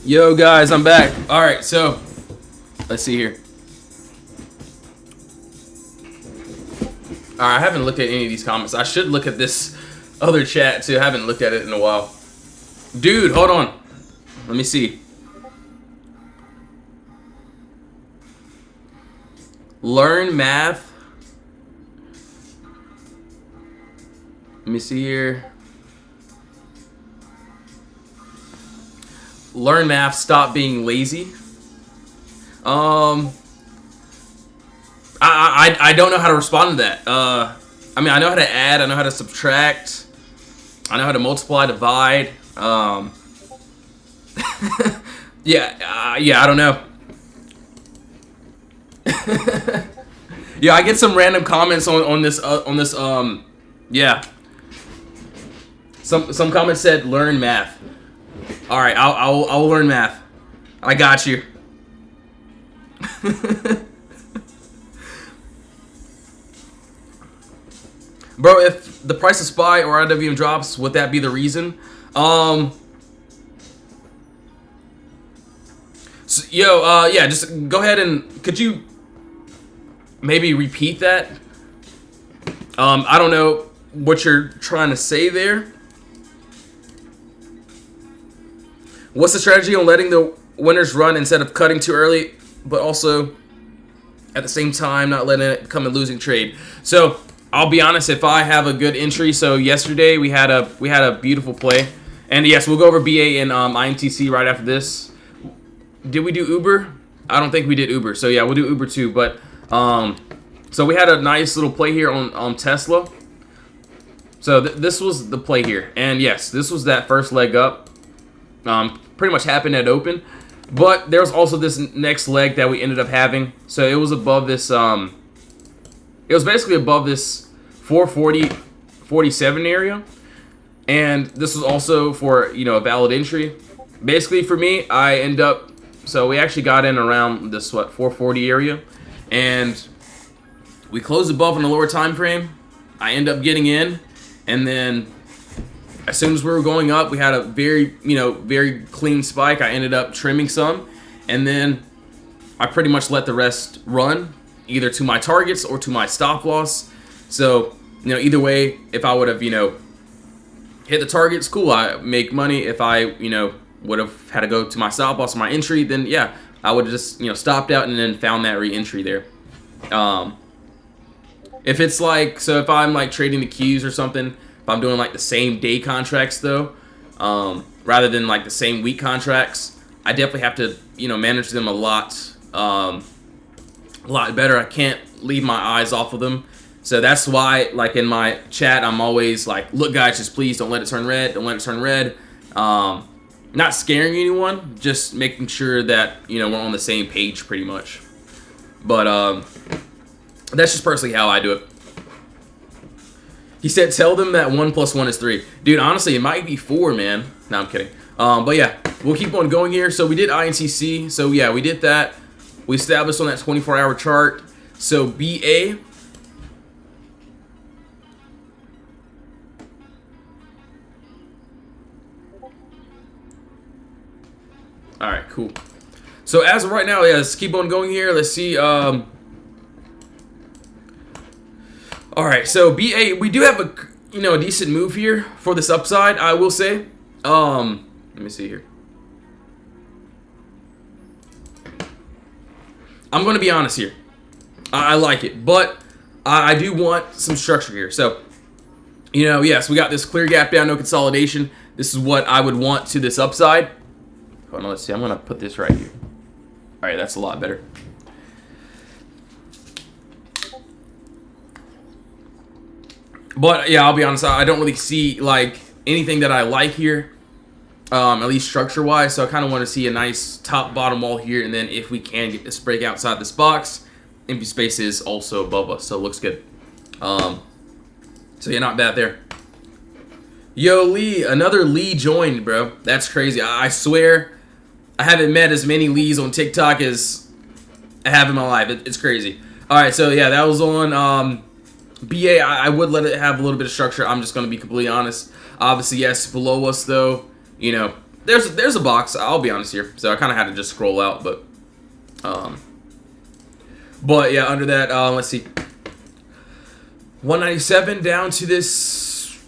Yo, guys, I'm back. All right, so let's see here. All right, I haven't looked at any of these comments. I should look at this other chat too. I haven't looked at it in a while. Dude, hold on. Let me see. Learn math. Let me see here. Learn math. Stop being lazy. I don't know how to respond to that. I mean, I know how to add. I know how to subtract. I know how to multiply, divide. Yeah, I don't know. Yeah, I get some random comments on this. Yeah. Some comments said learn math. All right, I'll learn math. I got you. Bro, if the price of SPY or IWM drops, would that be the reason? So, yeah, just go ahead and could you maybe repeat that? I don't know what you're trying to say there. What's the strategy on letting the winners run instead of cutting too early, but also at the same time not letting it become a losing trade? So I'll be honest, if I have a good entry, so yesterday we had a beautiful play, and yes, we'll go over BA and INTC right after this. Did we do Uber? I don't think we did Uber, so yeah, we'll do Uber too. But so we had a nice little play here on Tesla. So this was the play here, and yes, this was that first leg up. Pretty much happened at open, but there was also this next leg that we ended up having. So it was above this. It was basically above this 440.47 area, and this was also for a valid entry. Basically for me, I end up. So we actually got in around this 440 area, and we closed above in the lower time frame. I end up getting in, and then as soon as we were going up, we had a very clean spike. I ended up trimming some, and then I pretty much let the rest run, either to my targets or to my stop loss. So, either way, if I would have, hit the targets, cool, I make money. If I, would have had to go to my stop loss or my entry, then yeah, I would have just, stopped out and then found that re-entry there. If it's like, so if I'm like trading the Qs or something, if I'm doing like the same day contracts though, rather than like the same week contracts, I definitely have to, manage them a lot better. I can't leave my eyes off of them. So that's why, like in my chat, I'm always like, look guys, just please don't let it turn red. Don't let it turn red. Not scaring anyone, just making sure that, we're on the same page pretty much. But that's just personally how I do it. He said, tell them that 1 + 1 is 3. Dude, honestly, it might be 4, man. No, I'm kidding. But yeah, we'll keep on going here. So we did INCC. So yeah, we did that. We established on that 24-hour chart. So BA. All right, cool. So as of right now, yeah, let's keep on going here. Let's see. All right, so BA, we do have a decent move here for this upside, I will say. Let me see here. I'm going to be honest here. I like it, but I do want some structure here. So, yes, we got this clear gap down, no consolidation. This is what I would want to this upside. Hold on, let's see. I'm going to put this right here. All right, that's a lot better. But yeah, I'll be honest, I don't really see like anything that I like here, at least structure-wise. So I kind of want to see a nice top-bottom wall here, and then if we can get this break outside this box, empty space is also above us, so it looks good. So yeah, not bad there. Yo, Lee, another Lee joined, bro. That's crazy. I swear, I haven't met as many Lees on TikTok as I have in my life. It's crazy. All right, so yeah, that was on BA. I would let it have a little bit of structure. I'm just going to be completely honest. Obviously, yes, below us, though, there's a box. I'll be honest here. So I kind of had to just scroll out, but yeah, under that, let's see, 197 down to this.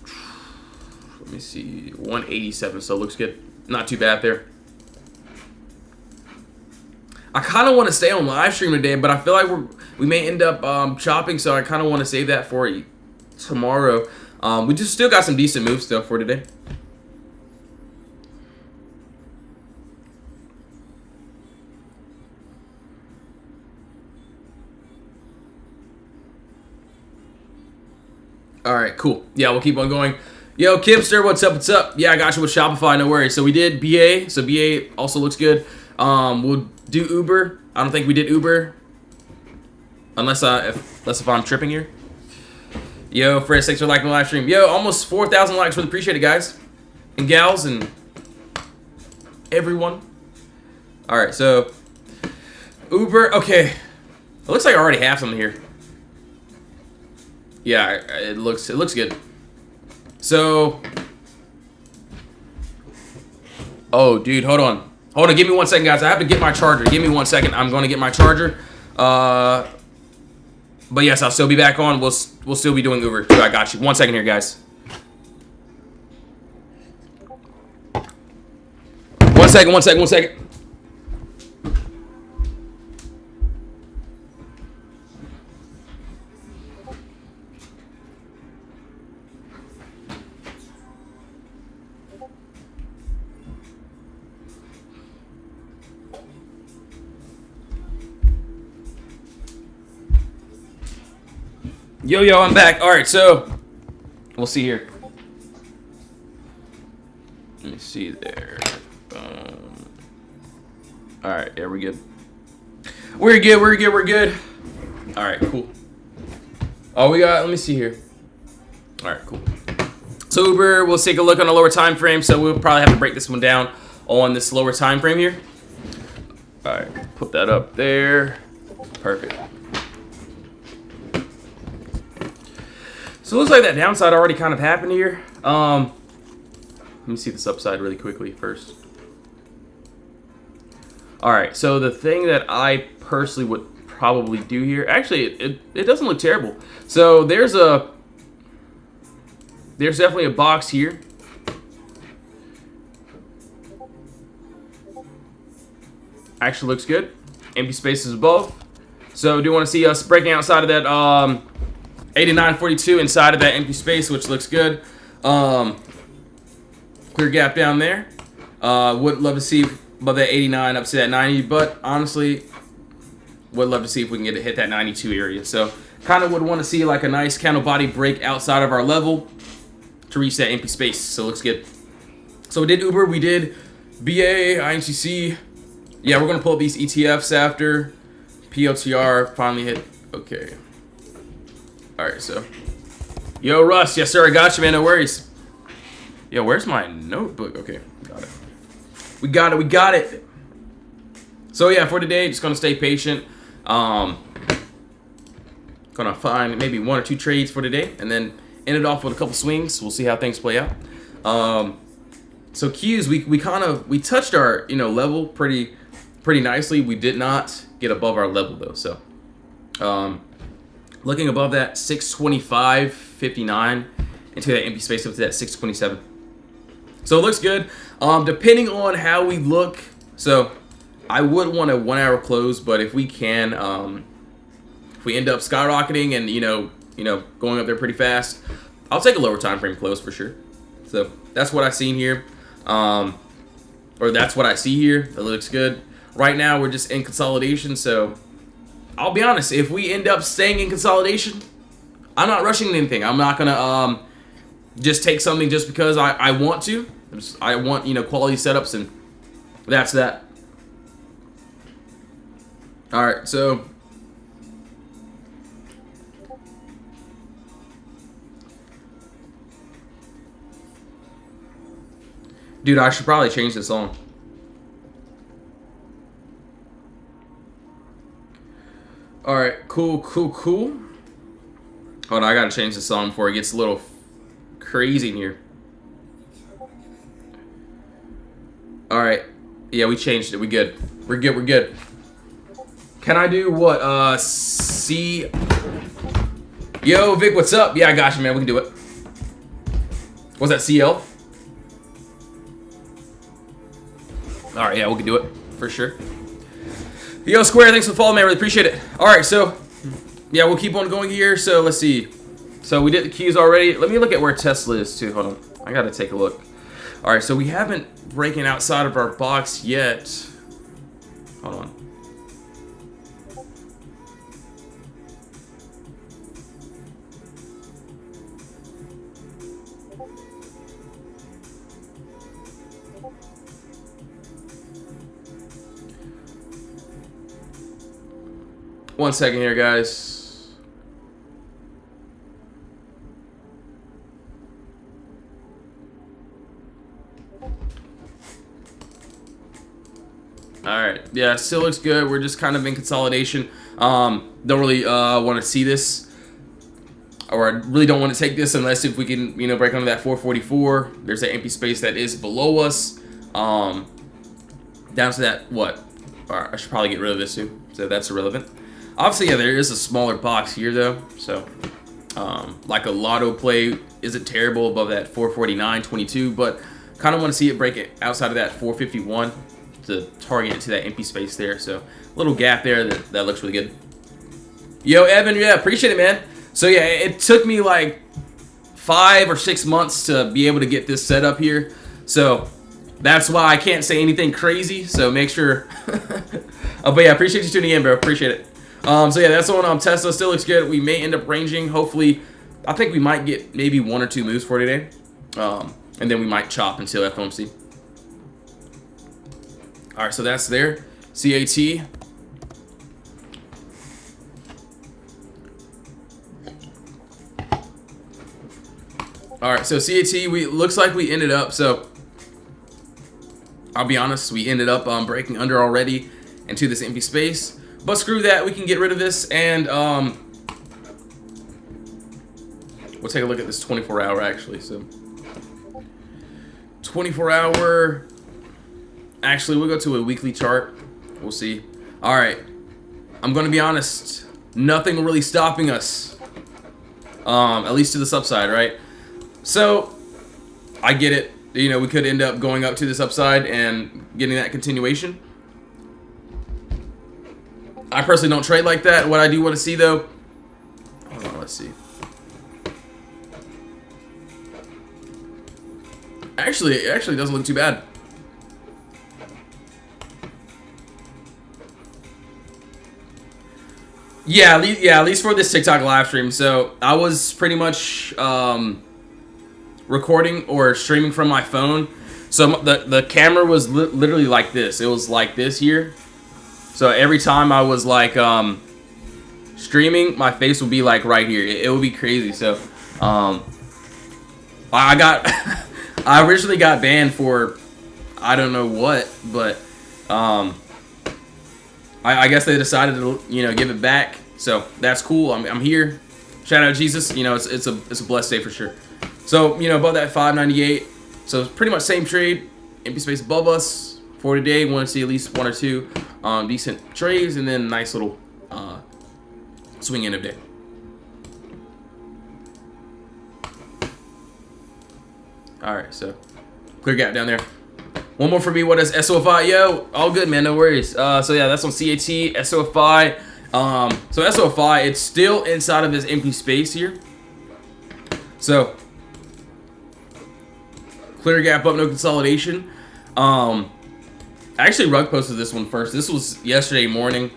Let me see, 187. So it looks good. Not too bad there. I kind of want to stay on live stream today, but I feel like we may end up chopping, so I kind of want to save that for tomorrow. We just still got some decent moves still for today. All right, cool. Yeah, we'll keep on going. Yo, Kipster, what's up? What's up? Yeah, I got you with Shopify. No worries. So we did BA. So BA also looks good. We'll do Uber. I don't think we did Uber, unless if I'm tripping here. Yo, Fred, thanks for liking the live stream. Yo, almost 4,000 likes. Really appreciate it, guys and gals and everyone. All right, so Uber. Okay, it looks like I already have something here. Yeah, it looks good. So, oh, dude, hold on. Give me 1 second, guys. I have to get my charger. Give me 1 second. I'm going to get my charger. But yes, I'll still be back on. We'll still be doing Uber. I got you. 1 second here, guys. 1 second. 1 second. 1 second. Yo, I'm back. All right, so we'll see here. Let me see there. All right, yeah, we're good. We're good. All right, cool. Oh, let me see here. All right, cool. So Uber, we'll take a look on a lower time frame. So we'll probably have to break this one down on this lower time frame here. All right, put that up there. Perfect. So it looks like that downside already kind of happened here. Let me see this upside really quickly first. All right, so the thing that I personally would probably do here, actually, it doesn't look terrible. So there's definitely a box here. Actually looks good. Empty spaces above. So do you want to see us breaking outside of that 89.42 inside of that empty space, which looks good. Clear gap down there. Would love to see above that 89 up to that 90, but honestly, would love to see if we can hit that 92 area. So kind of would want to see like a nice candle body break outside of our level to reach that empty space. So it looks good. So we did Uber, we did BA, INCC. Yeah, we're gonna pull up these ETFs after. PLTR finally hit. Okay. All right, so. Yo, Russ. Yes, sir. I got you, man. No worries. Yo, where's my notebook? Okay, got it. We got it. So yeah, for today, just gonna stay patient. Gonna find maybe 1 or 2 trades for today, and then end it off with a couple swings. We'll see how things play out. So Qs, we touched our level pretty nicely. We did not get above our level though. So looking above that 625.59 into that empty space up to that 627. So it looks good. Depending on how we look, so I would want a 1 hour close, but if we can, if we end up skyrocketing and going up there pretty fast, I'll take a lower time frame close for sure. So that's what I've seen here, or that's what I see here. It looks good. Right now we're just in consolidation, so I'll be honest. If we end up staying in consolidation, I'm not rushing anything. I'm not gonna just take something just because I want to. I want quality setups, and that's that. All right, so dude, I should probably change this song. All right, cool. Hold on, I gotta change the song before it gets a little crazy in here. All right. Yeah, we changed it. We good. We're good. We're good. Can I do what? C. Yo, Vic, what's up? Yeah, I got you, man. We can do it. What's that, CL? All right, yeah, we can do it for sure. Yo, Square, thanks for following, man. I really appreciate it. All right, so yeah, we'll keep on going here. So let's see. So we did the keys already. Let me look at where Tesla is too. Hold on, I gotta take a look. All right, so we haven't breaking outside of our box yet. Hold on. One second here, guys. Alright, yeah, still looks good. We're just kind of in consolidation. Don't really want to see this. Or I really don't want to take this unless if we can, you know, break under that 444. There's that empty space that is below us. Down to that, what? Alright, I should probably get rid of this too. So that's irrelevant. Obviously, yeah, there is a smaller box here, though. So, like a lotto play isn't terrible above that 449.22, but kind of want to see it break it outside of that 451 to target it to that empty space there. So, little gap there that looks really good. Yo, Evan, yeah, appreciate it, man. So, yeah, it took me like 5 or 6 months to be able to get this set up here. So, that's why I can't say anything crazy. So, make sure. But yeah, appreciate you tuning in, bro. Appreciate it. So yeah, that's the one. Tesla still looks good. We may end up ranging. Hopefully, I think we might get maybe 1 or 2 moves for today, and then we might chop until FOMC. All right, so that's there. CAT. All right, so CAT. Looks like we ended up. So I'll be honest, we ended up breaking under already into this empty space. But screw that, we can get rid of this, and we'll take a look at this 24-hour actually. So 24-hour, actually we'll go to a weekly chart. We'll see. All right, I'm gonna be honest, nothing really stopping us, at least to this upside, right? So I get it. You know, we could end up going up to this upside and getting that continuation. I personally don't trade like that. What I do want to see, though, hold on, let's see. Actually, it actually doesn't look too bad. Yeah, at least for this TikTok live stream. So I was pretty much recording or streaming from my phone. So the camera was literally like this. It was like this here. So every time I was like streaming, my face would be like right here. It would be crazy. So I got I originally got banned for I don't know what, but I guess they decided to, you know, give it back. So that's cool. I'm here. Shout out Jesus. You know, it's a blessed day for sure. So, you know, above that 598. So it's pretty much same trade. Empty space above us. For today, want to see at least 1 or 2 decent trades, and then nice little swing end of day. All right, so clear gap down there. One more for me. What is SOFI? Yo, all good, man. No worries. So yeah, that's on CAT, SOFI. So SOFI, it's still inside of this empty space here. So clear gap up, no consolidation. Actually, Rug posted this one first. This was yesterday morning.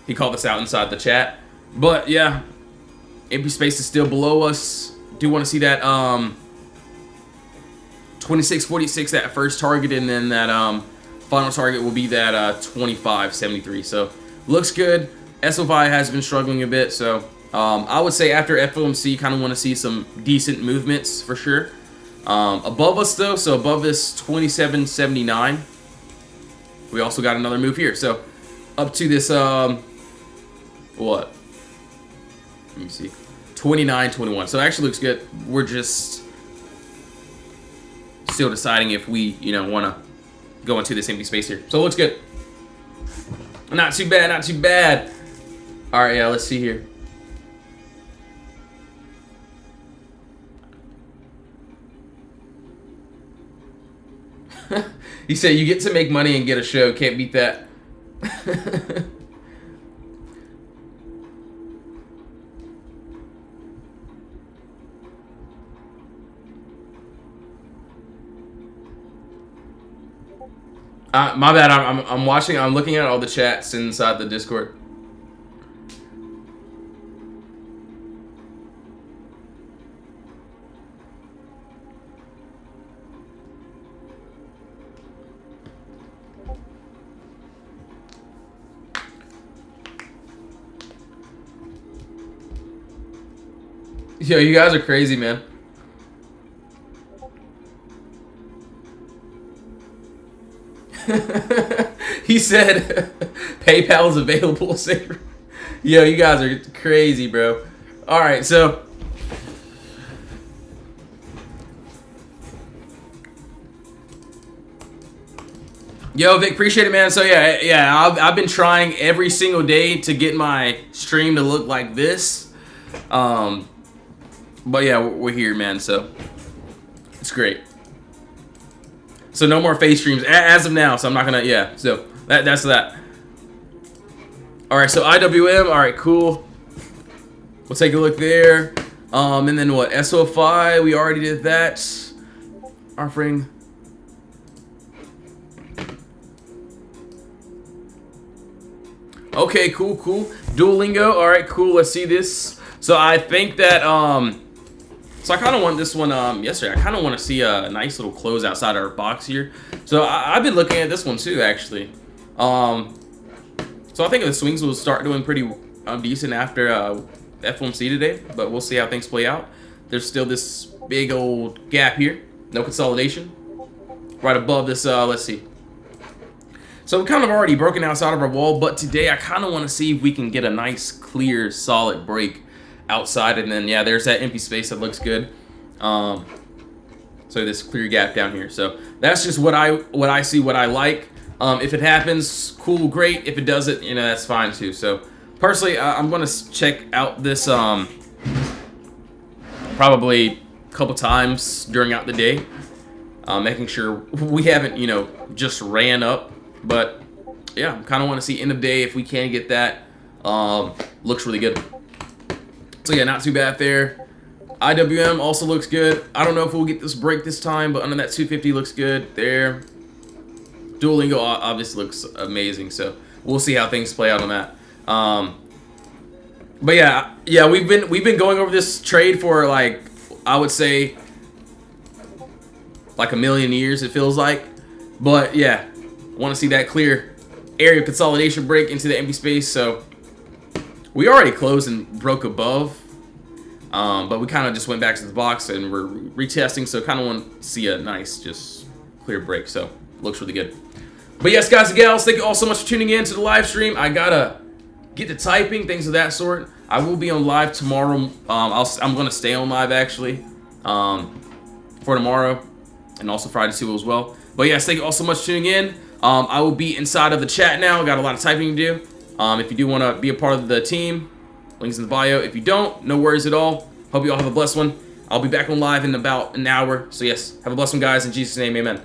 He called us out inside the chat. But yeah, empty space is still below us. Do want to see that 26.46, that first target, and then that final target will be that 25.73. So looks good. SOFI has been struggling a bit. So I would say after FOMC, kind of want to see some decent movements for sure. Above us though, so above this 27.79, we also got another move here. So up to this what? Let me see, 29.21. So it actually looks good. We're just still deciding if we, you know, want to go into this empty space here. So it looks good. Not too bad, not too bad. All right, yeah, let's see here. He said, you get to make money and get a show. Can't beat that. My bad. I'm watching. I'm looking at all the chats inside the Discord. Yo, you guys are crazy, man. He said PayPal is available. Yo, you guys are crazy, bro. All right, so yo, Vic, appreciate it, man. So yeah, I've been trying every single day to get my stream to look like this. But yeah, we're here, man. So it's great. So no more face streams as of now. So I'm not gonna. Yeah. So that's that. All right. So IWM. All right. Cool. We'll take a look there. And then what? SO5. We already did that. Offering. Okay. Cool. Cool. Duolingo. All right. Cool. Let's see this. So I think that So I kind of want this one yesterday. I kind of want to see a nice little close outside our box here. So I've been looking at this one too, actually. So I think the swings will start doing pretty decent after FOMC today, but we'll see how things play out. There's still this big old gap here. No consolidation. Right above this, let's see. So we've kind of already broken outside of our wall, but today I kind of want to see if we can get a nice, clear, solid break outside, and then yeah, there's that empty space that looks good. So this clear gap down here. So that's just what I see, what I like. If it happens, cool, great. If it doesn't, you know, that's fine too. So personally, I'm gonna check out this probably a couple times during out the day, making sure we haven't, you know, just ran up. But yeah, kind of want to see end of day if we can get that. Looks really good. So yeah, not too bad there. IWM also looks good. I don't know if we'll get this break this time, but under that 250 looks good there. Duolingo obviously looks amazing, so we'll see how things play out on that. But yeah, we've been going over this trade for like, I would say like a million years, it feels like. But yeah, want to see that clear area consolidation break into the empty space. So we already closed and broke above, but we kind of just went back to the box and we're retesting, so kind of want to see a nice, just clear break. So looks really good. But yes, guys and gals, thank you all so much for tuning in to the live stream. I gotta get to typing, things of that sort. I will be on live tomorrow. I'm gonna stay on live actually for tomorrow and also Friday too as well. But yes, thank you all so much for tuning in. I will be inside of the chat now. Got a lot of typing to do. If you do want to be a part of the team, links in the bio. If you don't, no worries at all. Hope you all have a blessed one. I'll be back on live in about an hour. So yes, have a blessed one, guys. In Jesus' name, amen.